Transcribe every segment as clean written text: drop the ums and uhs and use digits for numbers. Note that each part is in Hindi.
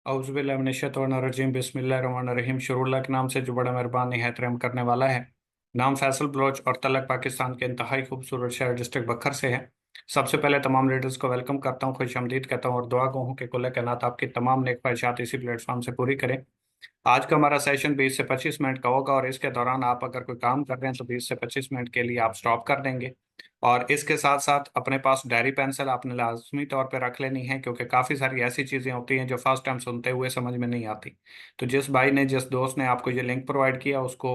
औज़ुबिल्लाहिमिनश्शैतानिर्रजीम बिस्मिल्लाहिर्रहमानिर्रहीम। शुरुल्लाह के नाम से जो बड़ा मेहरबान निहायत रहम करने वाला है। नाम फैसल बलोच और तलक पाकिस्तान के इंतहाई खूबसूरत शहर डिस्ट्रिक्ट बखर से है। सबसे पहले तमाम रीडर्स को वेलकम करता हूँ, खुशामदीद कहता हूँ और दुआ गो हूँ कि कुल्ल कायनात आपकी तमाम नेक ख्वाहिशात इसी प्लेटफॉर्म से पूरी करें। आज का हमारा सेशन 20 से 25 मिनट का होगा और इसके दौरान आप अगर कोई काम कर रहे हैं तो 20 से 25 मिनट के लिए आप स्टॉप कर देंगे। और इसके साथ साथ अपने पास डायरी पेंसिल आपने लाजमी तौर पे रख लेनी है, क्योंकि काफ़ी सारी ऐसी चीज़ें होती हैं जो फर्स्ट टाइम सुनते हुए समझ में नहीं आती। तो जिस भाई ने, जिस दोस्त ने आपको ये लिंक प्रोवाइड किया, उसको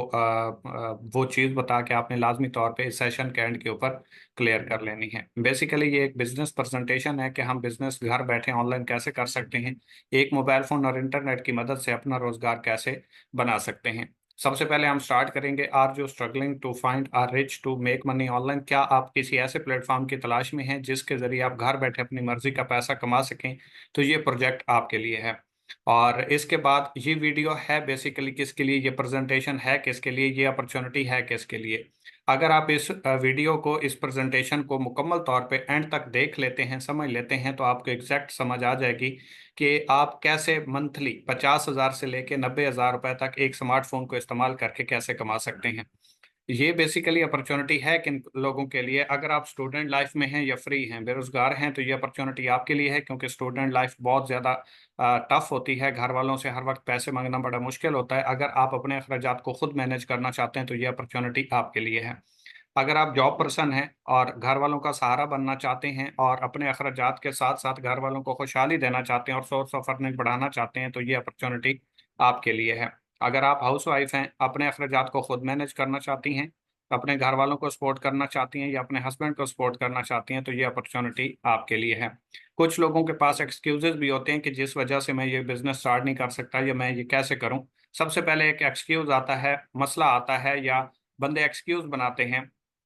वो चीज़ बता के आपने लाजमी तौर पे इस सेशन के एंड के ऊपर क्लियर कर लेनी है। बेसिकली ये एक बिजनेस प्रेजेंटेशन है कि हम बिजनेस घर बैठे ऑनलाइन कैसे कर सकते हैं, एक मोबाइल फोन और इंटरनेट की मदद से अपना रोजगार कैसे बना सकते हैं। सबसे पहले हम स्टार्ट करेंगे, आर जो struggling to find or rich to make money online. क्या आप किसी ऐसे प्लेटफॉर्म की तलाश में हैं जिसके जरिए आप घर बैठे अपनी मर्जी का पैसा कमा सकें? तो ये प्रोजेक्ट आपके लिए है। और इसके बाद ये वीडियो है बेसिकली किसके लिए, ये प्रेजेंटेशन है किसके लिए, ये अपॉर्चुनिटी है किसके लिए। अगर आप इस वीडियो को, इस प्रेजेंटेशन को मुकम्मल तौर पे एंड तक देख लेते हैं, समझ लेते हैं, तो आपको एग्जैक्ट समझ आ जाएगी कि आप कैसे मंथली 50,000 से लेके 90,000 रुपए तक एक स्मार्टफोन को इस्तेमाल करके कैसे कमा सकते हैं। ये बेसिकली अपॉर्चुनिटी है किन लोगों के लिए? अगर आप स्टूडेंट लाइफ में हैं या फ्री हैं, बेरोजगार हैं, तो ये अपॉर्चुनिटी आपके लिए है, क्योंकि स्टूडेंट लाइफ बहुत ज़्यादा टफ होती है। घर वालों से हर वक्त पैसे मांगना बड़ा मुश्किल होता है। अगर आप अपने अखराजात को खुद मैनेज करना चाहते हैं तो ये अपॉर्चुनिटी आपके लिए है। अगर आप जॉब पर्सन हैं और घर वालों का सहारा बनना चाहते हैं और अपने अखराजात के साथ साथ घर वालों को खुशहाली देना चाहते हैं और सोर्स ऑफ अर्निंग बढ़ाना चाहते हैं, तो ये अपॉर्चुनिटी आपके लिए है। अगर आप हाउस वाइफ हैं, अपने अखराजात को खुद मैनेज करना चाहती हैं, अपने घर वालों को सपोर्ट करना चाहती हैं या अपने हस्बैंड को सपोर्ट करना चाहती हैं, तो ये अपॉर्चुनिटी आपके लिए है। कुछ लोगों के पास एक्सक्यूजेस भी होते हैं कि जिस वजह से मैं ये बिजनेस स्टार्ट नहीं कर सकता या मैं ये कैसे करूं। सबसे पहले एक एक्सक्यूज आता है, मसला आता है, या बंदे एक्सक्यूज बनाते हैं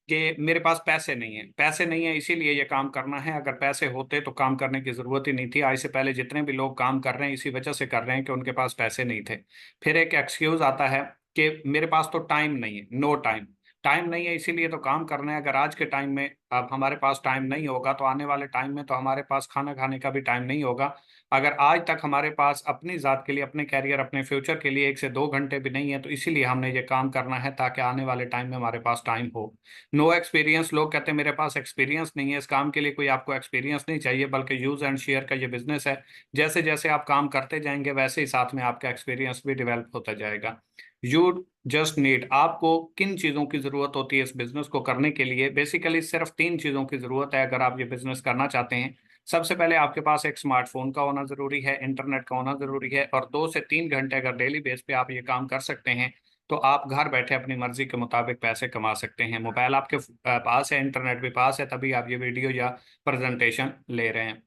कि मेरे पास पैसे नहीं है, पैसे नहीं है इसीलिए ये काम करना है। अगर पैसे होते तो काम करने की जरूरत ही नहीं थी। आज से पहले जितने भी लोग काम कर रहे हैं इसी वजह से कर रहे हैं कि उनके पास पैसे नहीं थे। फिर एक एक्सक्यूज आता है कि मेरे पास तो टाइम नहीं है, नो टाइम। टाइम नहीं है इसीलिए तो काम करना है। अगर आज के टाइम में अब हमारे पास टाइम नहीं होगा तो आने वाले टाइम में तो हमारे पास खाना खाने का भी टाइम नहीं होगा। अगर आज तक हमारे पास अपनी ज़ात के लिए, अपने कैरियर, अपने फ्यूचर के लिए 1 से 2 घंटे भी नहीं है, तो इसीलिए हमने ये काम करना है ताकि आने वाले टाइम में हमारे पास टाइम हो। नो एक्सपीरियंस, लोग कहते हैं मेरे पास एक्सपीरियंस नहीं है। इस काम के लिए कोई आपको एक्सपीरियंस नहीं चाहिए, बल्कि यूज एंड शेयर का ये बिजनेस है। जैसे जैसे आप काम करते जाएंगे वैसे ही साथ में आपका एक्सपीरियंस भी डेवलप होता जाएगा। यू जस्ट नीड, आपको किन चीज़ों की ज़रूरत होती है इस बिजनेस को करने के लिए? बेसिकली सिर्फ 3 चीज़ों की ज़रूरत है अगर आप ये बिजनेस करना चाहते हैं। सबसे पहले आपके पास एक स्मार्टफोन का होना ज़रूरी है, इंटरनेट का होना ज़रूरी है, और 2 से 3 घंटे अगर डेली बेस पे आप ये काम कर सकते हैं तो आप घर बैठे अपनी मर्जी के मुताबिक पैसे कमा सकते हैं। मोबाइल आपके पास है, इंटरनेट भी पास है, तभी आप ये वीडियो या प्रेजेंटेशन ले रहे हैं।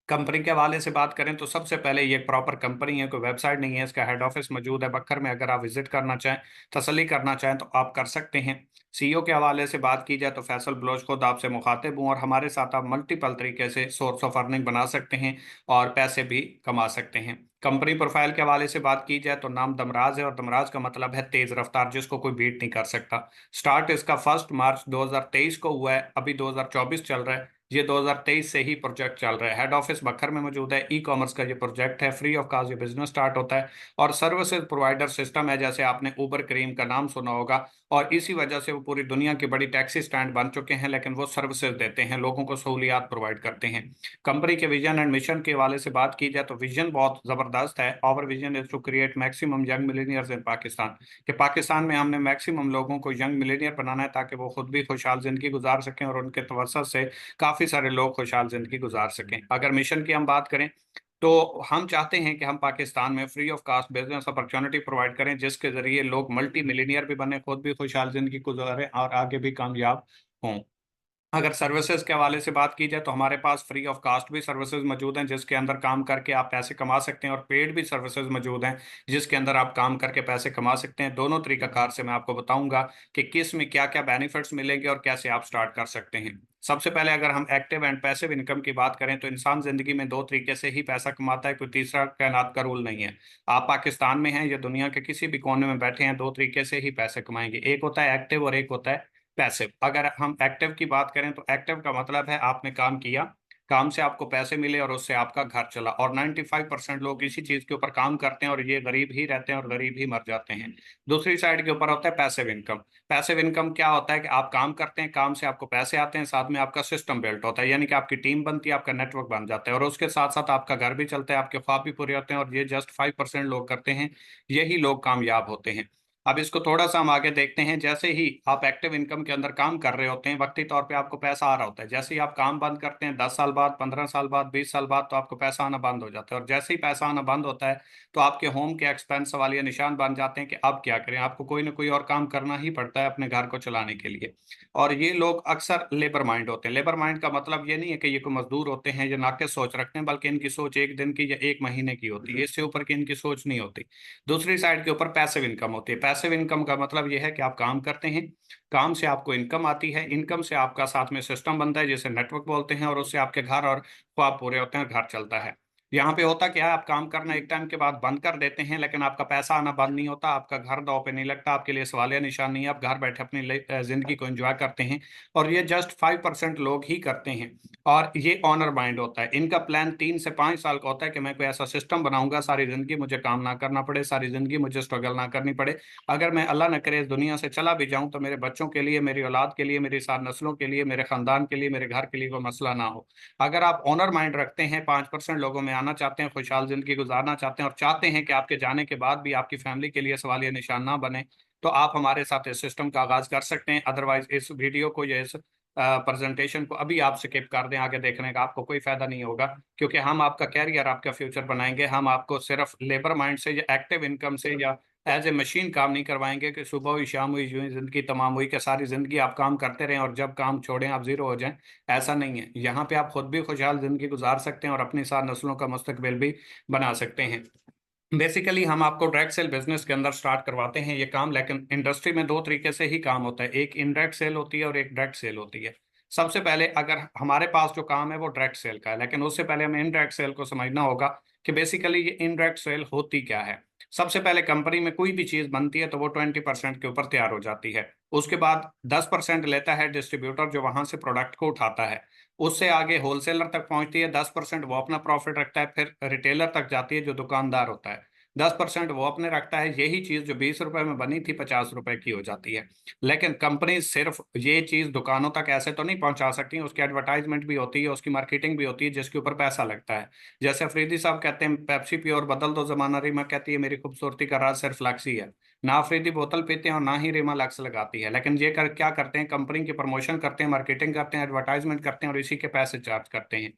कंपनी के हवाले से बात करें तो सबसे पहले ये प्रॉपर कंपनी है, कोई वेबसाइट नहीं है। इसका हेड ऑफिस मौजूद है बक्कर में। अगर आप विजिट करना चाहें, तसल्ली करना चाहें तो आप कर सकते हैं। सीईओ के हवाले से बात की जाए तो फैसल बलोच खुद आपसे मुखातिब हूँ और हमारे साथ आप मल्टीपल तरीके से सोर्स ऑफ अर्निंग बना सकते हैं और पैसे भी कमा सकते हैं। कंपनी प्रोफाइल के हवाले से बात की जाए तो नाम दमराज है और दमराज का मतलब है तेज रफ्तार, जिसको कोई बीट नहीं कर सकता। स्टार्ट इसका 1 मार्च 2023 को हुआ है, अभी 2024 चल रहा है। ये 2023 से ही प्रोजेक्ट चल रहा है। हेड ऑफिस बखर में मौजूद है। ई कॉमर्स का ये प्रोजेक्ट है, फ्री ऑफ कॉस्ट ये बिजनेस स्टार्ट होता है। और सर्विसेज प्रोवाइडर सिस्टम है, जैसे आपने उबर क्रीम का नाम सुना होगा, और इसी वजह से वो पूरी दुनिया की बड़ी टैक्सी स्टैंड बन चुके हैं। लेकिन वो सर्विसेज देते हैं, लोगों को सहूलियात प्रोवाइड करते हैं। कंपनी के विजन एंड मिशन के हवाले से बात की जाए तो विजन बहुत जबरदस्त है। Our vision is to create maximum young millionaires in Pakistan. कि पाकिस्तान में हमने मैक्सिमम लोगों को यंग मिलेनियर बनाना है ताकि वो खुद भी खुशहाल जिंदगी गुजार सकें और उनके तवसत से काफी सारे लोग खुशहाल जिंदगी गुजार सकें। अगर मिशन की हम बात करें तो हम चाहते हैं कि हम पाकिस्तान में free of cost business opportunity provide करें, जिसके जरिए लोग मल्टी मिलीनियर भी बने, खुद भी खुशहाल जिंदगी गुजारें और आगे भी कामयाब हों। अगर सर्विसेज के हवाले से बात की जाए तो हमारे पास फ्री ऑफ कास्ट भी सर्विसेज मौजूद हैं जिसके अंदर काम करके आप पैसे कमा सकते हैं, और पेड भी सर्विसेज मौजूद हैं जिसके अंदर आप काम करके पैसे कमा सकते हैं। दोनों तरीकाकार से मैं आपको बताऊंगा कि किस में क्या क्या बेनिफिट्स मिलेंगे और कैसे आप स्टार्ट कर सकते हैं। सबसे पहले अगर हम एक्टिव एंड पैसिव इनकम की बात करें तो इंसान जिंदगी में 2 तरीके से ही पैसा कमाता है, कोई तीसरा कायनात का रूल नहीं है। आप पाकिस्तान में हैं या दुनिया के किसी भी कोने में बैठे हैं, 2 तरीके से ही पैसे कमाएंगे, एक होता है एक्टिव और एक होता है पैसिव। अगर हम एक्टिव की बात करें तो एक्टिव का मतलब है आपने काम किया, काम से आपको पैसे मिले और उससे आपका घर चला। और 95% लोग इसी चीज के ऊपर काम करते हैं और ये गरीब ही रहते हैं और गरीब ही मर जाते हैं। दूसरी साइड के ऊपर होता है पैसिव इनकम। पैसिव इनकम क्या होता है कि आप काम करते हैं, काम से आपको पैसे आते हैं, साथ में आपका सिस्टम बिल्ट होता है, यानी कि आपकी टीम बनती है, आपका नेटवर्क बन जाता है और उसके साथ साथ आपका घर भी चलता है, आपके ख्वाब भी पूरे होते हैं। और ये जस्ट 5% लोग करते हैं, यही लोग कामयाब होते हैं। अब इसको थोड़ा सा हम आगे देखते हैं। जैसे ही आप एक्टिव इनकम के अंदर काम कर रहे होते हैं, वक्ती तौर पे आपको पैसा आ रहा होता है। जैसे ही आप काम बंद करते हैं, 10 साल बाद, 15 साल बाद, 20 साल बाद, तो आपको पैसा आना बंद हो जाता है। और जैसे ही पैसा आना बंद होता है तो आपके होम के एक्सपेंस वाले निशान बन जाते हैं कि अब क्या करें, आपको कोई ना कोई और काम करना ही पड़ता है अपने घर को चलाने के लिए। और ये लोग अक्सर लेबर माइंड होते हैं। लेबर माइंड का मतलब ये नहीं है कि ये कोई मजदूर होते हैं या नाके सोच रखते हैं, बल्कि इनकी सोच एक दिन की या एक महीने की होती है, इससे ऊपर की इनकी सोच नहीं होती। दूसरी साइड के ऊपर पैसिव इनकम होती है। पैसिव इनकम का मतलब यह है कि आप काम करते हैं, काम से आपको इनकम आती है, इनकम से आपका साथ में सिस्टम बनता है जिसे नेटवर्क बोलते हैं, और उससे आपके घर और ख्वाब पूरे होते हैं, घर चलता है। यहाँ पे होता क्या है, आप काम करना एक टाइम के बाद बंद कर देते हैं, लेकिन आपका पैसा आना बंद नहीं होता, आपका घर दांव पे नहीं लगता, आपके लिए सवालिया निशान नहीं है, आप घर बैठे अपनी जिंदगी को एंजॉय करते हैं। और ये जस्ट 5% लोग ही करते हैं। और ये ऑनर माइंड होता है। इनका प्लान 3 से 5 साल का होता है कि मैं कोई ऐसा सिस्टम बनाऊंगा, सारी जिंदगी मुझे काम ना करना पड़े, सारी जिंदगी मुझे स्ट्रगल ना करनी पड़े। अगर मैं अल्लाह न करे इस दुनिया से चला भी जाऊं तो मेरे बच्चों के लिए, मेरी औलाद के लिए, मेरी सात नस्लों के लिए, मेरे खानदान के लिए, मेरे घर के लिए कोई मसला ना हो। अगर आप ऑनर माइंड रखते हैं, 5% लोगों में आना चाहते हैं, खुशहाल जिंदगी गुजारना चाहते हैं और चाहते हैं कि आपके जाने के बाद भी आपकी फैमिली के लिए सवालिया निशान ना बने, तो आप हमारे साथ इस सिस्टम का आगाज कर सकते हैं। अदरवाइज इस वीडियो को या इस प्रेजेंटेशन को अभी आप स्किप कर दें, आगे देखने का आपको कोई फायदा नहीं होगा। क्योंकि हम आपका कैरियर, आपका फ्यूचर बनाएंगे। हम आपको सिर्फ लेबर माइंड से या एक्टिव इनकम से या एज ए मशीन काम नहीं करवाएंगे कि सुबह हुई शाम हुई यूं ही जिंदगी तमाम हुई, कि सारी जिंदगी आप काम करते रहें और जब काम छोड़ें आप जीरो हो जाएं। ऐसा नहीं है। यहाँ पे आप खुद भी खुशहाल जिंदगी गुजार सकते हैं और अपनी सात नस्लों का मुस्तकबिल भी बना सकते हैं। बेसिकली हम आपको डायरेक्ट सेल बिजनेस के अंदर स्टार्ट करवाते हैं ये काम, लेकिन इंडस्ट्री में दो तरीके से ही काम होता है, एक इनडायरेक्ट सेल होती है और एक डायरेक्ट सेल होती है। सबसे पहले अगर हमारे पास जो काम है वो डायरेक्ट सेल का है, लेकिन उससे पहले हमें इनडायरेक्ट सेल को समझना होगा कि बेसिकली ये इनडायरेक्ट सेल होती क्या है। सबसे पहले कंपनी में कोई भी चीज बनती है तो वो 20% के ऊपर तैयार हो जाती है। उसके बाद 10% लेता है डिस्ट्रीब्यूटर जो वहां से प्रोडक्ट को उठाता है। उससे आगे होलसेलर तक पहुंचती है, 10% वो अपना प्रॉफिट रखता है, फिर रिटेलर तक जाती है जो दुकानदार होता है, 10% वो अपने रखता है। यही चीज जो 20 रुपए में बनी थी 50 रुपए की हो जाती है। लेकिन कंपनी सिर्फ ये चीज दुकानों तक ऐसे तो नहीं पहुंचा सकती, उसकी एडवर्टाइजमेंट भी होती है, उसकी मार्केटिंग भी होती है, जिसके ऊपर पैसा लगता है। जैसे अफरीदी साहब कहते हैं पेप्सी पियोर बदल दो जमाना, रीमा कहती है मेरी खूबसूरती का राज सिर्फ लक्स ही है। ना अफरीदी बोतल पीते हैं और ना ही रीमा लक्स लगाती है, लेकिन ये क्या करते हैं, कंपनी की प्रमोशन करते हैं, मार्केटिंग करते हैं, एडवर्टाइजमेंट करते हैं और इसी के पैसे चार्ज करते हैं।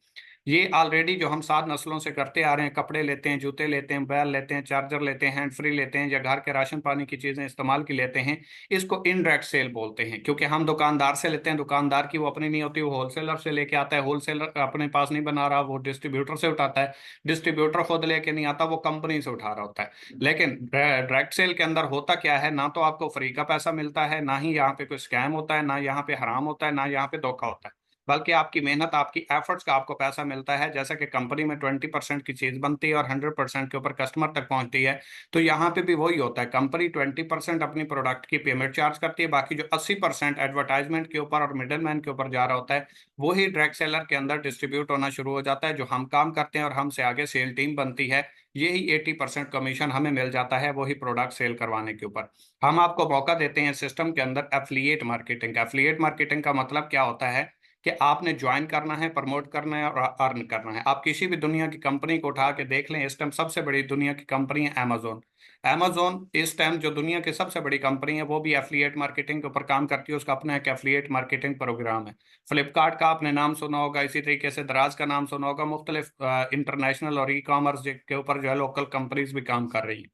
ये ऑलरेडी जो हम सात नस्लों से करते आ रहे हैं, कपड़े लेते हैं, जूते लेते हैं, बैल लेते हैं, चार्जर लेते हैं, हैंड फ्री लेते हैं, या घर के राशन पानी की चीजें इस्तेमाल की लेते हैं, इसको इनडायरेक्ट सेल बोलते हैं। क्योंकि हम दुकानदार से लेते हैं, दुकानदार की वो अपनी नहीं होती, वो होलसेलर से लेके आता है, होलसेलर अपने पास नहीं बना रहा, वो डिस्ट्रीब्यूटर से उठाता है, डिस्ट्रीब्यूटर खुद लेके नहीं आता, वो कंपनी से उठा रहा होता है। लेकिन डायरेक्ट सेल के अंदर होता क्या है, ना तो आपको फ्री का पैसा मिलता है, ना ही यहाँ पे कोई स्कैम होता है, ना यहाँ पे हराम होता है, ना यहाँ पे धोखा होता है, बल्कि आपकी मेहनत, आपकी एफर्ट्स का आपको पैसा मिलता है। जैसा कि कंपनी में 20% की चीज बनती है और 100% के ऊपर कस्टमर तक पहुंचती है, तो यहाँ पे भी वही होता है। कंपनी 20% अपनी प्रोडक्ट की पेमेंट चार्ज करती है, बाकी जो 80% एडवर्टाइजमेंट के ऊपर और मिडल मैन के ऊपर जा रहा होता है, वही डायरेक्ट सेलर के अंदर डिस्ट्रीब्यूट होना शुरू हो जाता है, जो हम काम करते हैं और हमसे आगे सेल टीम बनती है। यही 80% कमीशन हमें मिल जाता है वही प्रोडक्ट सेल करवाने के ऊपर। हम आपको मौका देते हैं सिस्टम के अंदर एफिलिएट मार्केटिंग का। एफिलिएट मार्केटिंग का मतलब क्या होता है कि आपने ज्वाइन करना है, प्रमोट करना है और अर्न करना है। आप किसी भी दुनिया की कंपनी को उठा के देख लें, इस टाइम सबसे बड़ी दुनिया की कंपनी है अमेजोन। अमेजोन इस टाइम जो दुनिया की सबसे बड़ी कंपनी है, वो भी एफिलिएट मार्केटिंग के ऊपर काम करती है, उसका अपना एक एफिलिएट मार्केटिंग प्रोग्राम है। फ्लिपकार्ट का आपने नाम सुना होगा, इसी तरीके से दराज का नाम सुना होगा, मुख्तलिफ इंटरनेशनल और ई कॉमर्स के ऊपर जो है लोकल कंपनीज भी काम कर रही हैं।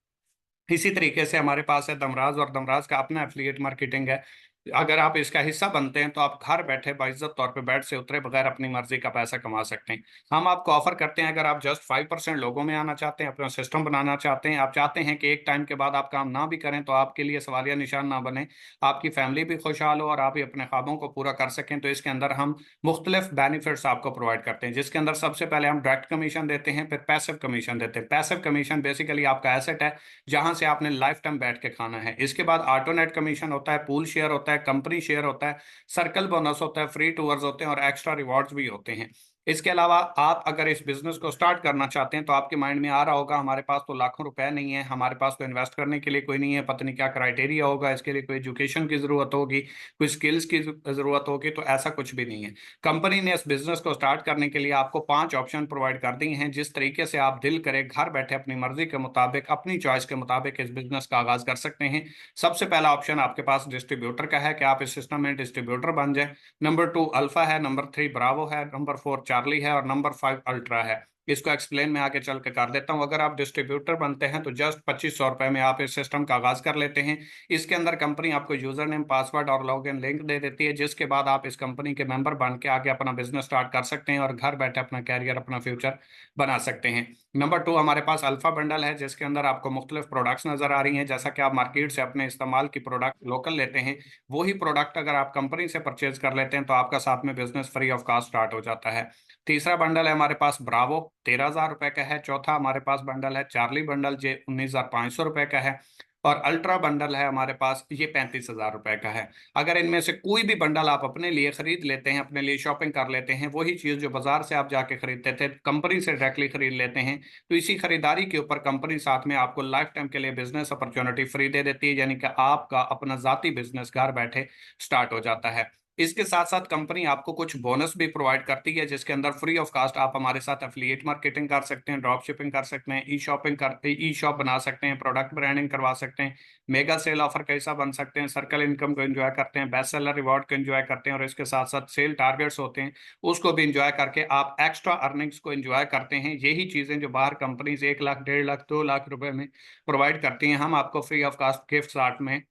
इसी तरीके से हमारे पास है दमराज, और दमराज का अपना एफिलिएट मार्केटिंग है। अगर आप इसका हिस्सा बनते हैं तो आप घर बैठे बाइज्जत तौर पे बेड से उतरे बगैर अपनी मर्जी का पैसा कमा सकते हैं। हम आपको ऑफर करते हैं, अगर आप जस्ट 5% लोगों में आना चाहते हैं, अपना सिस्टम बनाना चाहते हैं, आप चाहते हैं कि एक टाइम के बाद आप काम ना भी करें तो आपके लिए सवालिया निशान ना बने, आपकी फैमिली भी खुशहाल हो और आप भी अपने ख्वाबों को पूरा कर सकें, तो इसके अंदर हम मुख्तलिफ बेनिफिट्स आपको प्रोवाइड करते हैं। जिसके अंदर सबसे पहले हम डायरेक्ट कमीशन देते हैं, फिर पैसिव कमीशन देते हैं। पैसिव कमीशन बेसिकली आपका एसेट है जहां से आपने लाइफ टाइम बैठ के खाना है। इसके बाद ऑटोनेट कमीशन होता है, पूल शेयर होता है, कंपनी शेयर होता है, सर्कल बोनस होता है, फ्री टूर्स होते हैं और एक्स्ट्रा रिवॉर्ड्स भी होते हैं। इसके अलावा आप अगर इस बिजनेस को स्टार्ट करना चाहते हैं तो आपके माइंड में आ रहा होगा हमारे पास तो लाखों रुपए नहीं है, हमारे पास तो इन्वेस्ट करने के लिए कोई नहीं है, पता नहीं क्या क्राइटेरिया होगा, इसके लिए कोई एजुकेशन की जरूरत होगी, कोई स्किल्स की जरूरत होगी। तो ऐसा कुछ भी नहीं है। कंपनी ने इस बिजनेस को स्टार्ट करने के लिए आपको 5 ऑप्शन प्रोवाइड कर दिए हैं, जिस तरीके से आप दिल करे घर बैठे अपनी मर्जी के मुताबिक, अपनी चॉइस के मुताबिक इस बिजनेस का आगाज कर सकते हैं। सबसे पहला ऑप्शन आपके पास डिस्ट्रीब्यूटर का है कि आप इस सिस्टम में डिस्ट्रीब्यूटर बन जाए। नंबर 2 अल्फा है, नंबर 3 ब्रावो है, नंबर 4 चार्ली है और नंबर 5 अल्ट्रा है। इसको एक्सप्लेन में आगे चल के कर देता हूं। अगर आप डिस्ट्रीब्यूटर बनते हैं तो जस्ट 2500 रुपए में आप इस सिस्टम का आगाज कर लेते हैं। इसके अंदर कंपनी आपको यूजर नेम, पासवर्ड और लॉगिन लिंक दे देती है, जिसके बाद आप इस कंपनी के मेंबर बन के आगे अपना बिजनेस स्टार्ट कर सकते हैं और घर बैठे अपना कैरियर, अपना फ्यूचर बना सकते हैं। नंबर 2 हमारे पास अल्फा बंडल है, जिसके अंदर आपको मुख्तलिफ प्रोडक्ट्स नजर आ रही हैं। जैसा कि आप मार्केट से अपने इस्तेमाल की प्रोडक्ट लोकल लेते हैं, वही प्रोडक्ट अगर आप कंपनी से परचेज कर लेते हैं तो आपका साथ में business free of cost start हो जाता है। तीसरा बंडल है हमारे पास ब्रावो, 13,000 रुपए का है। चौथा हमारे पास बंडल है चार्ली बंडल, जो 19,500 रुपए का है। और अल्ट्रा बंडल है हमारे पास, ये 35,000 रुपए का है। अगर इनमें से कोई भी बंडल आप अपने लिए खरीद लेते हैं, अपने लिए शॉपिंग कर लेते हैं, वही चीज जो बाजार से आप जाके खरीदते थे, कंपनी से डायरेक्टली खरीद लेते हैं, तो इसी खरीदारी के ऊपर कंपनी साथ में आपको लाइफ टाइम के लिए बिजनेस अपॉर्चुनिटी फ्री दे देती है, यानी कि आपका अपना जाती बिजनेस घर बैठे स्टार्ट हो जाता है। इसके साथ साथ कंपनी आपको कुछ बोनस भी प्रोवाइड करती है, जिसके अंदर फ्री ऑफ कास्ट आप हमारे साथ एफिलिएट मार्केटिंग कर सकते हैं, ड्रॉप शिपिंग कर सकते हैं, ई शॉप बना सकते हैं, प्रोडक्ट ब्रांडिंग करवा सकते हैं, मेगा सेल ऑफर का हिस्सा बन सकते हैं, सर्कल इनकम को एंजॉय करते हैं, बेस्ट सेलर रिवॉर्ड को एंजॉय करते हैं, और इसके साथ साथ सेल टारगेट्स होते हैं, उसको भी एंजॉय करके आप एक्स्ट्रा अर्निंग्स को एंजॉय करते हैं। यही चीजें जो बाहर कंपनी 1 लाख, 1.5 लाख, 2 लाख रुपए में प्रोवाइड करती हैं, हम आपको free of cost gift art में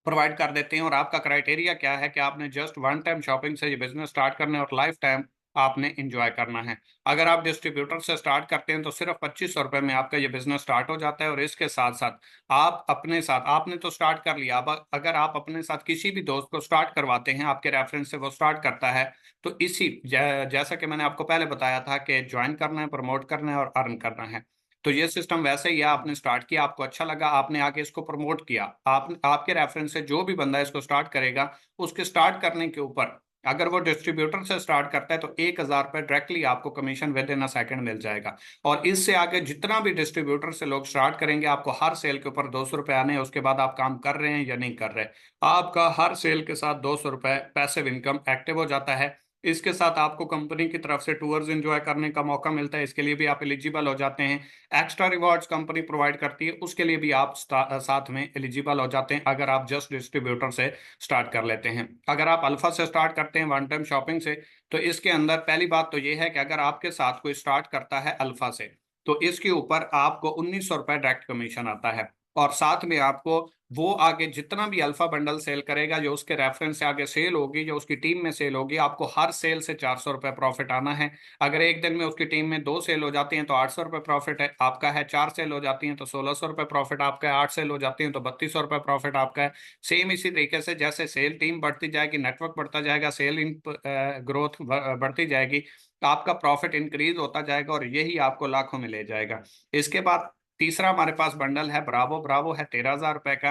प्रोवाइड कर देते हैं। और आपका क्राइटेरिया क्या है कि आपने जस्ट वन टाइम शॉपिंग से ये बिजनेस स्टार्ट करना है और लाइफ टाइम आपने इंजॉय करना है। अगर आप डिस्ट्रीब्यूटर से स्टार्ट करते हैं तो सिर्फ 2500 रुपए में आपका ये बिजनेस स्टार्ट हो जाता है। और इसके साथ साथ आप अपने साथ, आपने तो स्टार्ट कर लिया, अब अगर आप अपने साथ किसी भी दोस्त को स्टार्ट करवाते हैं, आपके रेफरेंस से वो स्टार्ट करता है, तो जैसा कि मैंने आपको पहले बताया था कि ज्वाइन करना है, प्रमोट करना है और अर्न करना है। तो ये सिस्टम वैसे ही है, आपने स्टार्ट किया, आपको अच्छा लगा, आपने आगे इसको प्रमोट किया, आप आपके रेफरेंस से जो भी बंदा इसको स्टार्ट करेगा, उसके स्टार्ट करने के ऊपर अगर वो डिस्ट्रीब्यूटर से स्टार्ट करता है तो 1,000 रुपए डायरेक्टली आपको commission within a second मिल जाएगा। और इससे आगे जितना भी डिस्ट्रीब्यूटर से लोग स्टार्ट करेंगे, आपको हर सेल के ऊपर 200 रुपए आने हैं। उसके बाद आप काम कर रहे हैं या नहीं कर रहे, आपका हर सेल के साथ 200 रुपए पैसिव इनकम एक्टिव हो जाता है। इसके साथ आपको कंपनी की तरफ से टूर्स एंजॉय करने का मौका मिलता है, इसके लिए भी आप एलिजिबल हो जाते हैं। एक्स्ट्रा रिवॉर्ड्स कंपनी प्रोवाइड करती है, उसके लिए भी आप साथ में एलिजिबल हो जाते हैं, अगर आप जस्ट डिस्ट्रीब्यूटर से स्टार्ट कर लेते हैं। अगर आप अल्फा से स्टार्ट करते हैं, वन टाइम शॉपिंग से, तो इसके अंदर पहली बात तो ये है कि अगर आपके साथ कोई स्टार्ट करता है अल्फा से, तो इसके ऊपर आपको 1,900 रुपए डायरेक्ट कमीशन आता है। और साथ में आपको वो आगे जितना भी अल्फा बंडल सेल करेगा, जो उसके रेफरेंस से आगे सेल होगी, जो उसकी टीम में सेल होगी, आपको हर सेल से 400 रुपए प्रॉफिट आना है। अगर एक दिन में उसकी टीम में 2 सेल हो जाती हैं तो 800 रुपए प्रॉफिट है आपका है, 4 सेल हो जाती हैं तो 1600 रुपए प्रॉफिट आपका है, 8 सेल हो जाती हैं तो 3200 रुपए प्रॉफिट आपका है। सेम इसी तरीके से जैसे सेल टीम बढ़ती जाएगी, नेटवर्क बढ़ता जाएगा, सेल इन ग्रोथ बढ़ती जाएगी, तो आपका प्रॉफिट इंक्रीज होता जाएगा और यही आपको लाखों में ले जाएगा। इसके बाद तीसरा हमारे पास बंडल है ब्रावो। ब्रावो है 13,000 रुपए का।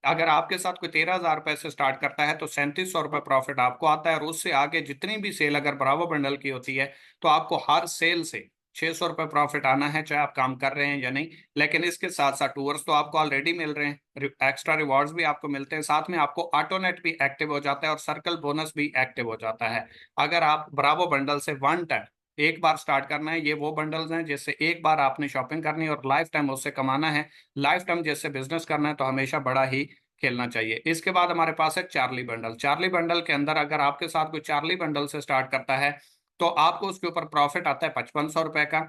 अगर आपके साथ कोई 13,000 रुपए से स्टार्ट करता है तो 3700 रुपए प्रॉफिट आपको आता है। और उससे आगे जितनी भी सेल अगर ब्रावो बंडल की होती है, तो आपको हर सेल से 600 रुपए प्रॉफिट आना है, चाहे आप काम कर रहे हैं या नहीं। लेकिन इसके साथ साथ टूर्स तो आपको ऑलरेडी मिल रहे हैं, एक्स्ट्रा रिवॉर्ड्स भी आपको मिलते हैं, साथ में आपको ऑटोनेट भी एक्टिव हो जाता है और सर्कल बोनस भी एक्टिव हो जाता है। अगर आप ब्रावो बंडल से वन टाइम एक बार स्टार्ट करना है, ये वो बंडल्स हैं जिससे एक बार आपने शॉपिंग करनी है और लाइफ टाइम उससे कमाना है, लाइफ टाइम जैसे बिजनेस करना है, तो हमेशा बड़ा ही खेलना चाहिए। इसके बाद हमारे पास है चार्ली बंडल। चार्ली बंडल के अंदर अगर आपके साथ कोई चार्ली बंडल से स्टार्ट करता है, तो आपको उसके ऊपर प्रॉफिट आता है 5500 रुपए का।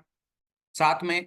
साथ में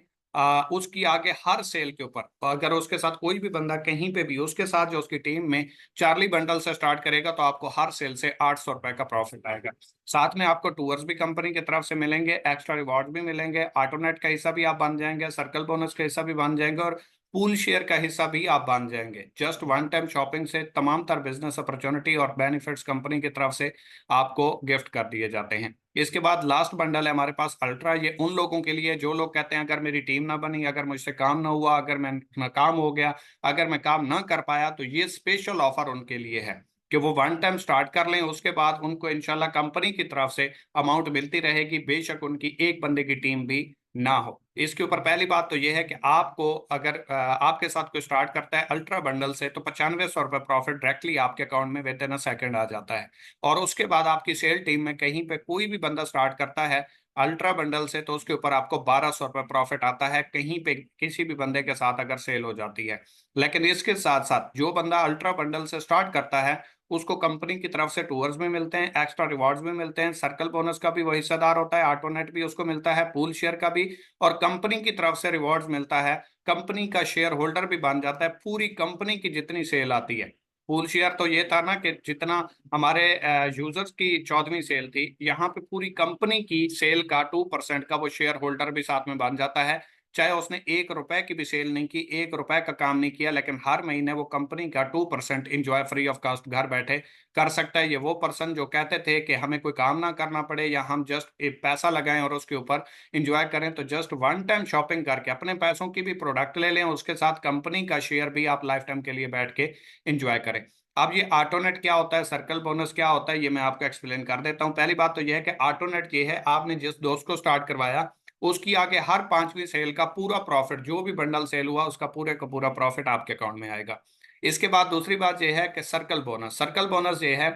उसकी आगे हर सेल के ऊपर अगर उसके साथ कोई भी बंदा कहीं पे भी उसके साथ जो उसकी टीम में चार्ली बंडल से स्टार्ट करेगा, तो आपको हर सेल से 800 रुपए का प्रॉफिट आएगा। साथ में आपको टूर्स भी कंपनी की तरफ से मिलेंगे, एक्स्ट्रा रिवॉर्ड भी मिलेंगे, ऑटोनेट का हिस्सा भी आप बन जाएंगे, सर्कल बोनस का हिस्सा भी बन जाएंगे और पूल शेयर का हिस्सा भी आप बन जाएंगे। जस्ट वन टाइम शॉपिंग से तमाम तर बिजनेस अपॉर्चुनिटी और बेनिफिट्स कंपनी की तरफ से आपको गिफ्ट कर दिए जाते हैं। इसके बाद लास्ट बंडल है हमारे पास अल्ट्रा। ये उन लोगों के लिए जो लोग कहते हैं अगर मेरी टीम ना बनी, अगर मुझसे काम ना हुआ, अगर मैं नाकाम हो गया, अगर मैं काम ना कर पाया, तो ये स्पेशल ऑफर उनके लिए है। कि वो वन टाइम स्टार्ट कर लें, उसके बाद उनको इंशाल्लाह कंपनी की तरफ से अमाउंट मिलती रहेगी, बेशक उनकी एक बंदे की टीम भी ना हो। इसके ऊपर पहली बात तो ये है कि आपको अगर आपके साथ कोई स्टार्ट करता है अल्ट्रा बंडल से, तो 9500 रुपये प्रॉफिट डायरेक्टली आपके अकाउंट में विद इन अ सेकेंड आ जाता है। और उसके बाद आपकी सेल टीम में कहीं पे कोई भी बंदा स्टार्ट करता है अल्ट्रा बंडल से, तो उसके ऊपर आपको 1200 रुपये प्रॉफिट आता है कहीं पे किसी भी बंदे के साथ अगर सेल हो जाती है। लेकिन इसके साथ साथ जो बंदा अल्ट्रा बंडल से स्टार्ट करता है उसको कंपनी की तरफ से टूर्स भी मिलते हैं, एक्स्ट्रा रिवॉर्ड्स भी मिलते हैं, सर्कल बोनस का भी वो हिस्सेदार होता है, ऑटोनेट भी उसको मिलता है, पूल शेयर का भी, और कंपनी की तरफ से रिवॉर्ड्स मिलता है, कंपनी का शेयर होल्डर भी बन जाता है। पूरी कंपनी की जितनी सेल आती है, पूल शेयर तो ये था ना कि जितना हमारे यूजर्स की 14वीं सेल थी, यहाँ पे पूरी कंपनी की सेल का 2% का वो शेयर होल्डर भी साथ में बन जाता है। चाहे उसने 1 रुपए की भी सेल नहीं की, 1 रुपए का काम नहीं किया, लेकिन हर महीने वो कंपनी का 2% इंजॉय फ्री ऑफ कॉस्ट घर बैठे कर सकता है। ये वो पर्सन जो कहते थे कि हमें कोई काम ना करना पड़े या हम जस्ट एक पैसा लगाएं और उसके ऊपर इंजॉय करें, तो जस्ट वन टाइम शॉपिंग करके अपने पैसों की भी प्रोडक्ट ले लें, उसके साथ कंपनी का शेयर भी आप लाइफ टाइम के लिए बैठ के इंजॉय करें। अब ये ऑटोनेट क्या होता है, सर्कल बोनस क्या होता है, ये मैं आपको एक्सप्लेन कर देता हूँ। पहली बात तो ये है कि ऑटोनेट ये है, आपने जिस दोस्त को स्टार्ट करवाया उसकी आगे हर 5वीं सेल का पूरा प्रॉफिट, जो भी बंडल सेल हुआ उसका पूरे का पूरा प्रॉफिट आपके अकाउंट में आएगा। इसके बाद दूसरी बात यह है कि सर्कल बोनस, सर्कल बोनस ये है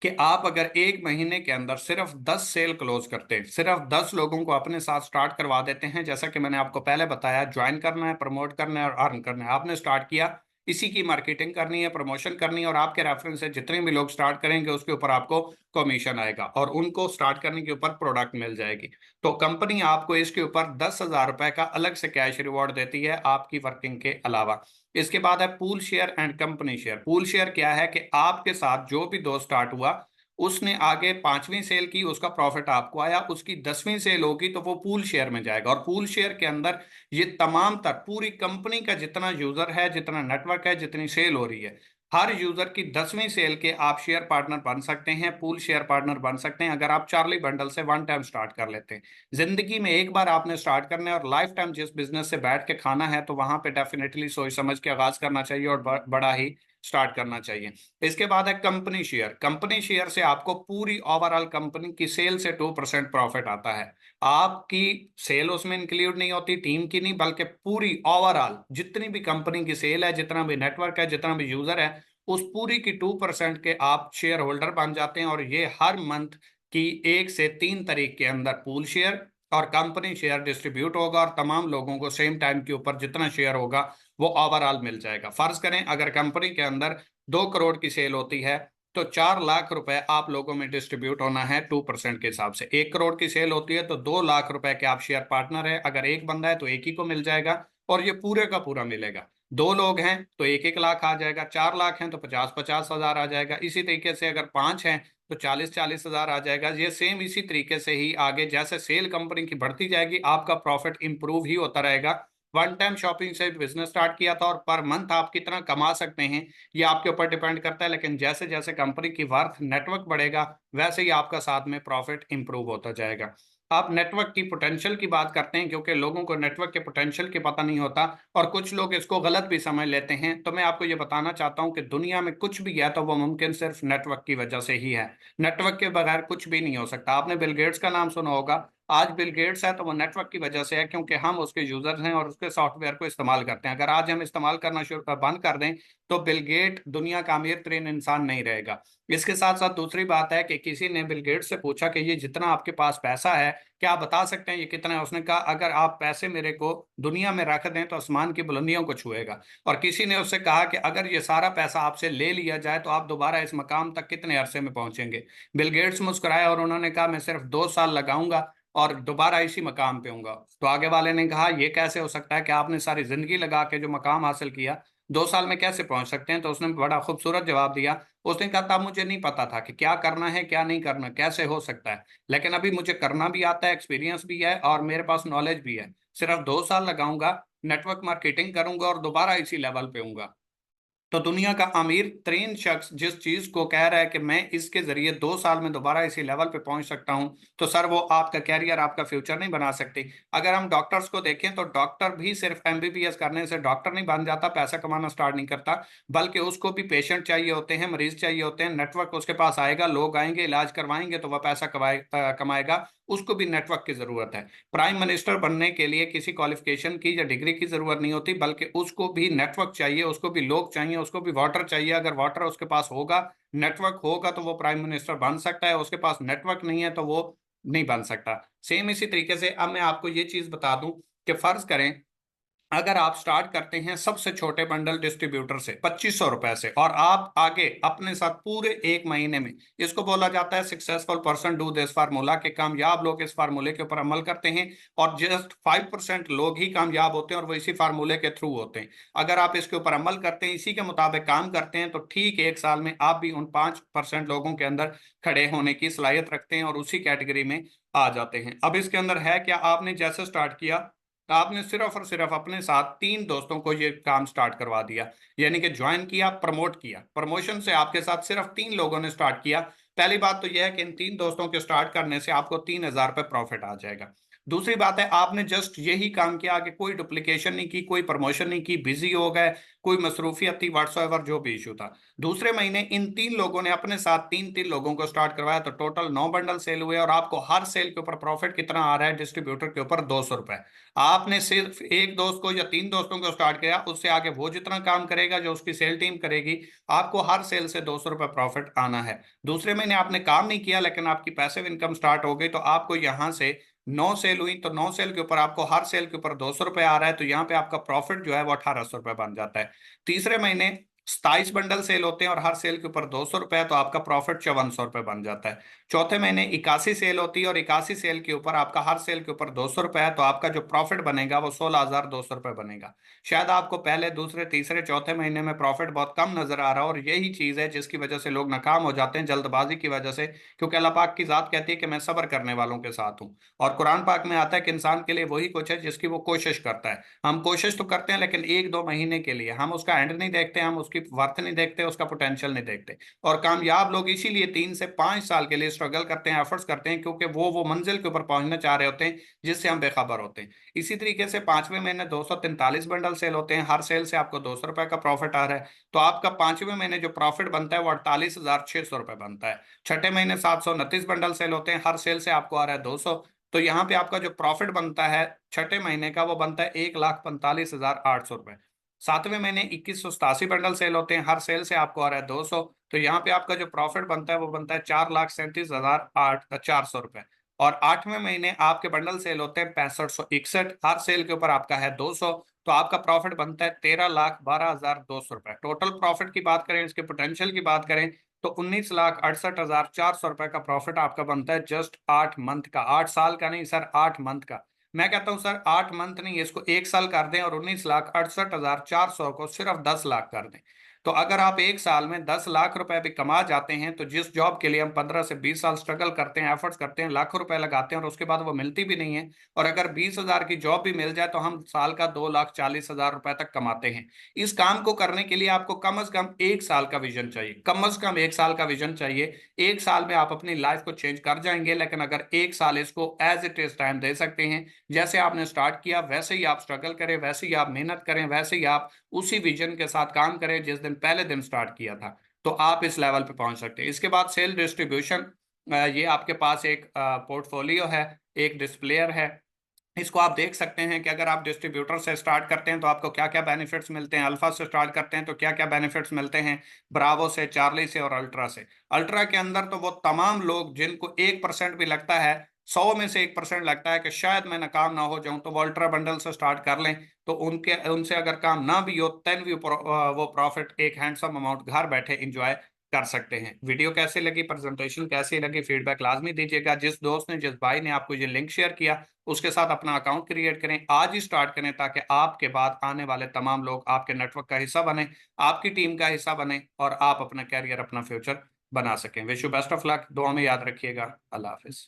कि आप अगर एक महीने के अंदर सिर्फ 10 सेल क्लोज करते हैं, सिर्फ 10 लोगों को अपने साथ स्टार्ट करवा देते हैं, जैसा कि मैंने आपको पहले बताया, ज्वाइन करना है, प्रमोट करना है और अर्न करना है, आपने स्टार्ट किया, इसी की मार्केटिंग करनी है, प्रमोशन करनी है, और आपके रेफरेंस से जितने भी लोग स्टार्ट करेंगे उसके ऊपर आपको कमीशन आएगा और उनको स्टार्ट करने के ऊपर प्रोडक्ट मिल जाएगी। तो कंपनी आपको इसके ऊपर 10,000 रुपए का अलग से कैश रिवॉर्ड देती है आपकी वर्किंग के अलावा। इसके बाद है pool share and company share. Pool share क्या है कि आपके साथ जो भी दोस्त स्टार्ट हुआ, उसने आगे 5वीं सेल की, उसका प्रॉफिट आपको आया, उसकी 10वीं सेल होगी तो वो पूल शेयर में जाएगा। और पूल शेयर के अंदर ये तमाम तक पूरी कंपनी का जितना यूजर है, जितना नेटवर्क है, जितनी सेल हो रही है, हर यूजर की 10वीं सेल के आप शेयर पार्टनर बन सकते हैं, पूल शेयर पार्टनर बन सकते हैं, अगर आप चार्ली बंडल से वन टाइम स्टार्ट कर लेते हैं। जिंदगी में एक बार आपने स्टार्ट करना है और लाइफ टाइम जिस बिजनेस से बैठ के खाना है, तो वहां पे डेफिनेटली सोच समझ के आगाज करना चाहिए और बड़ा ही स्टार्ट करना चाहिए। इसके बाद है कंपनी शेयर। कंपनी शेयर से आपको पूरी ओवरऑल कंपनी की सेल से 2% प्रॉफिट आता है। आपकी सेल उसमें इंक्लूड नहीं होती, टीम की नहीं, बल्कि पूरी ओवरऑल जितनी भी कंपनी की सेल है, जितना भी नेटवर्क है, जितना भी यूजर है, उस पूरी की 2% के आप शेयर होल्डर बन जाते हैं। और ये हर मंथ की 1 से 3 तारीख के अंदर पूल शेयर और कंपनी शेयर डिस्ट्रीब्यूट होगा और तमाम लोगों को सेम टाइम के ऊपर जितना शेयर होगा वो ओवरऑल मिल जाएगा। फर्ज करें अगर कंपनी के अंदर 2 करोड़ की सेल होती है, तो 4 लाख रुपए आप लोगों में डिस्ट्रीब्यूट होना है 2% के हिसाब से। 1 करोड़ की सेल होती है तो 2 लाख रुपए के आप शेयर पार्टनर है, अगर एक बंदा है तो एक ही को मिल जाएगा और ये पूरे का पूरा मिलेगा। 2 लोग हैं तो 1-1 लाख आ जाएगा, 4 लाख हैं तो 50-50 हजार आ जाएगा, इसी तरीके से अगर 5 हैं तो 40-40 हजार आ जाएगा। ये सेम इसी तरीके से ही आगे जैसे सेल कंपनी की बढ़ती जाएगी, आपका प्रॉफिट इंप्रूव ही होता रहेगा। वन टाइम शॉपिंग से बिजनेस स्टार्ट किया था और पर मंथ आप कितना कमा सकते हैं ये आपके ऊपर डिपेंड करता है, लेकिन जैसे जैसे कंपनी की वर्थ नेटवर्क बढ़ेगा वैसे ही आपका साथ में प्रॉफिट इंप्रूव होता जाएगा। आप नेटवर्क की पोटेंशियल की बात करते हैं, क्योंकि लोगों को नेटवर्क के पोटेंशियल की पता नहीं होता और कुछ लोग इसको गलत भी समझ लेते हैं। तो मैं आपको ये बताना चाहता हूं कि दुनिया में कुछ भी है तो वो मुमकिन सिर्फ नेटवर्क की वजह से ही है। नेटवर्क के बगैर कुछ भी नहीं हो सकता। आपने बिल गेट्स का नाम सुना होगा, आज बिल गेट्स है तो वो नेटवर्क की वजह से है, क्योंकि हम उसके यूजर्स हैं और उसके सॉफ्टवेयर को इस्तेमाल करते हैं। अगर आज हम इस्तेमाल करना शुरू बंद कर दें तो बिल गेट दुनिया का अमीर तरीन इंसान नहीं रहेगा। इसके साथ साथ दूसरी बात है कि किसी ने बिल गेट्स से पूछा कि ये जितना आपके पास पैसा है, क्या आप बता सकते हैं ये कितना है? उसने कहा अगर आप पैसे मेरे को दुनिया में रख दें तो आसमान की बुलंदियों को छुएगा। और किसी ने उससे कहा कि अगर ये सारा पैसा आपसे ले लिया जाए तो आप दोबारा इस मकाम तक कितने अरसे में पहुंचेंगे? बिल गेट्स मुस्कुराए और उन्होंने कहा मैं सिर्फ 2 साल लगाऊंगा और दोबारा इसी मकाम पे हूंगा। तो आगे वाले ने कहा ये कैसे हो सकता है कि आपने सारी जिंदगी लगा के जो मकाम हासिल किया 2 साल में कैसे पहुंच सकते हैं? तो उसने बड़ा खूबसूरत जवाब दिया। उसने कहा था मुझे नहीं पता था कि क्या करना है क्या नहीं करना, कैसे हो सकता है, लेकिन अभी मुझे करना भी आता है, एक्सपीरियंस भी है और मेरे पास नॉलेज भी है। सिर्फ 2 साल लगाऊंगा, नेटवर्क मार्केटिंग करूंगा और दोबारा इसी लेवल पे हूंगा। तो दुनिया का अमीर तरीन शख्स जिस चीज को कह रहा है कि मैं इसके जरिए 2 साल में दोबारा इसी लेवल पे पहुंच सकता हूं, तो सर वो आपका कैरियर, आपका फ्यूचर नहीं बना सकती। अगर हम डॉक्टर्स को देखें तो डॉक्टर भी सिर्फ एमबीबीएस करने से डॉक्टर नहीं बन जाता, पैसा कमाना स्टार्ट नहीं करता, बल्कि उसको भी पेशेंट चाहिए होते हैं, मरीज चाहिए होते हैं, नेटवर्क उसके पास आएगा, लोग आएंगे, इलाज करवाएंगे तो वह पैसा कमाएगा, उसको भी नेटवर्क की जरूरत है। प्राइम मिनिस्टर बनने के लिए किसी क्वालिफिकेशन की या डिग्री की जरूरत नहीं होती, बल्कि उसको भी नेटवर्क चाहिए, उसको भी लोग चाहिए, उसको भी वाटर चाहिए। अगर वाटर उसके पास होगा, नेटवर्क होगा, तो वो प्राइम मिनिस्टर बन सकता है। उसके पास नेटवर्क नहीं है तो वो नहीं बन सकता। सेम इसी तरीके से अब मैं आपको ये चीज बता दूं कि फर्ज करें अगर आप स्टार्ट करते हैं सबसे छोटे बंडल डिस्ट्रीब्यूटर से 2500 रुपए से, और आप आगे अपने साथ पूरे 1 महीने में, इसको बोला जाता है successful person do this formula, के कामयाब लोग इस फार्मूले के ऊपर अमल करते हैं, और जस्ट 5% लोग ही कामयाब होते हैं, और वो इसी फार्मूले के थ्रू होते हैं। अगर आप इसके ऊपर अमल करते हैं, इसी के मुताबिक काम करते हैं, तो ठीक 1 साल में आप भी उन 5% लोगों के अंदर खड़े होने की सलाहियत रखते हैं और उसी कैटेगरी में आ जाते हैं। अब इसके अंदर है क्या, आपने जैसे स्टार्ट किया तो आपने सिर्फ और सिर्फ अपने साथ 3 दोस्तों को ये काम स्टार्ट करवा दिया, यानी कि ज्वाइन किया, प्रमोट किया। प्रमोशन से आपके साथ सिर्फ 3 लोगों ने स्टार्ट किया। पहली बात तो यह है कि इन 3 दोस्तों के स्टार्ट करने से आपको 3000 रुपये प्रॉफिट आ जाएगा। दूसरी बात है, आपने जस्ट यही काम किया, आगे कोई डुप्लीकेशन नहीं की, कोई प्रमोशन नहीं की, बिजी हो गए, कोई मसरूफियत थी, व्हाट्सएवर जो भी इशू था। दूसरे महीने इन 3 लोगों ने अपने साथ 3 3 लोगों को स्टार्ट करवाया, तो टोटल 9 बंडल सेल हुए, और आपको हर सेल के ऊपर प्रॉफिट कितना आ रहा है, डिस्ट्रीब्यूटर के ऊपर 200 रुपए। आपने सिर्फ एक दोस्त को या 3 दोस्तों को स्टार्ट किया, उससे आगे वो जितना काम करेगा, जो उसकी सेल टीम करेगी, आपको हर सेल से 200 रुपये प्रॉफिट आना है। दूसरे महीने आपने काम नहीं किया लेकिन आपकी पैसिव इनकम स्टार्ट हो गई, तो आपको यहाँ से 9 सेल हुई, तो 9 सेल के ऊपर आपको हर सेल के ऊपर 200 रुपये आ रहा है, तो यहाँ पे आपका प्रॉफिट जो है वो 1800 रुपये बन जाता है। तीसरे महीने 27 बंडल सेल होते हैं और हर सेल के ऊपर 200 रुपये, तो आपका प्रॉफिट 5400 रुपये बन जाता है। चौथे महीने 81 सेल होती है और 81 सेल के ऊपर आपका हर सेल के ऊपर 200 रुपये है, तो आपका जो प्रॉफिट बनेगा वो 16,200 रुपये बनेगा। शायद आपको पहले, दूसरे, तीसरे, चौथे महीने में प्रॉफिट बहुत कम नजर आ रहा है, और यही चीज है जिसकी वजह से लोग नाकाम हो जाते हैं, जल्दबाजी की वजह से। क्योंकि अल्लाह पाक की जात कहती है कि मैं सब्र करने वालों के साथ हूँ, और कुरान पाक में आता है कि इंसान के लिए वही कुछ है जिसकी वो कोशिश करता है। हम कोशिश तो करते हैं लेकिन 1 2 महीने के लिए, हम उसका एंड नहीं देखते, हम उसकी वर्थ नहीं देखते, उसका पोटेंशियल नहीं देखते। और कामयाब लोग इसीलिए 3 से 5 साल के लिए स्ट्रगल करते हैं, एफर्ट्स करते हैं, क्योंकि वो मंजिल के ऊपर पहुंचना चाह रहे होते हैं जिससे हम बेखबर होते हैं। इसी तरीके से 5वें महीने 243 बंडल सेल होते हैं, हर सेल से आपको 200 रुपए का प्रॉफिट आ रहा है, तो आपका 5वें महीने जो प्रॉफिट बनता है वो 48,600 रुपये बनता है। छठे महीने 729 बंडल सेल होते हैं, हर सेल से आपको आ रहा है 200, तो यहाँ पे आपका जो प्रॉफिट बनता है छठे महीने का वो बनता है 1,45,800 रुपये। सातवें महीने 2187 बंडल सेल होते हैं, हर सेल से आपको आ रहा है 200, तो यहाँ पे आपका जो प्रॉफिट बनता है वो बनता है 4,37,800 400 रुपये। और 8वें महीने आपके बंडल सेल होते हैं 6561, हर सेल के ऊपर आपका है 200, तो आपका प्रॉफिट बनता है 13,12,200 रुपये। टोटल प्रॉफिट की बात करें, इसके पोटेंशियल की बात करें, तो 19,68,400 रुपये का प्रॉफिट आपका बनता है जस्ट 8 मंथ का। 8 साल का नहीं सर, 8 मंथ का। मैं कहता हूं सर 8 मंथ नहीं, इसको 1 साल कर दें और 19,68,400 को सिर्फ 10 लाख कर दें। तो अगर आप 1 साल में 10 लाख रुपए भी कमा जाते हैं, तो जिस जॉब के लिए हम 15 से 20 साल स्ट्रगल करते हैं, एफर्ट्स करते हैं, लाखों रुपए लगाते हैं, और उसके बाद वो मिलती भी नहीं है, और अगर 20,000 की जॉब भी मिल जाए तो हम साल का 2,40,000 रुपए तक कमाते हैं। इस काम को करने के लिए आपको कम से कम 1 साल का विजन चाहिए, कम से कम 1 साल का विजन चाहिए। 1 साल में आप अपनी लाइफ को चेंज कर जाएंगे, लेकिन अगर 1 साल इसको एज इट इज टाइम दे सकते हैं, जैसे आपने स्टार्ट किया वैसे ही आप स्ट्रगल करें, वैसे ही आप मेहनत करें, वैसे ही आप उसी विजन के साथ काम करें जिस दिन पहले दिन स्टार्ट किया था, तो आप इस लेवल पे पहुंच सकते हैं। इसके बाद सेल डिस्ट्रीब्यूशन, ये आपके पास एक पोर्टफोलियो है, एक डिस्प्लेयर है। इसको आप देख सकते हैं कि अगर आप डिस्ट्रीब्यूटर से स्टार्ट करते हैं तो आपको क्या क्या बेनिफिट्स मिलते हैं, अल्फा से स्टार्ट करते हैं तो क्या क्या बेनिफिट्स मिलते हैं, ब्रावो से, चार्ली से और अल्ट्रा से। अल्ट्रा के अंदर तो वो तमाम लोग जिनको 1% भी लगता है, 100 में से 1% लगता है कि शायद मैं नाकाम ना हो जाऊं, तो वो अल्ट्रा बंडल से स्टार्ट कर लें, तो उनके उनसे अगर काम ना भी हो देन भी वो प्रॉफिट, एक हैंडसम अमाउंट घर बैठे इंजॉय कर सकते हैं। वीडियो कैसी लगी, प्रेजेंटेशन कैसी लगी, फीडबैक लाजमी दीजिएगा। जिस दोस्त ने, जिस भाई ने आपको ये लिंक शेयर किया, उसके साथ अपना अकाउंट क्रिएट करें, आज ही स्टार्ट करें, ताकि आपके बाद आने वाले तमाम लोग आपके नेटवर्क का हिस्सा बने, आपकी टीम का हिस्सा बने, और आप अपना कैरियर, अपना फ्यूचर बना सकें। Wish you best of luck, दुआ में याद रखिएगा। अल्लाह हाफिज।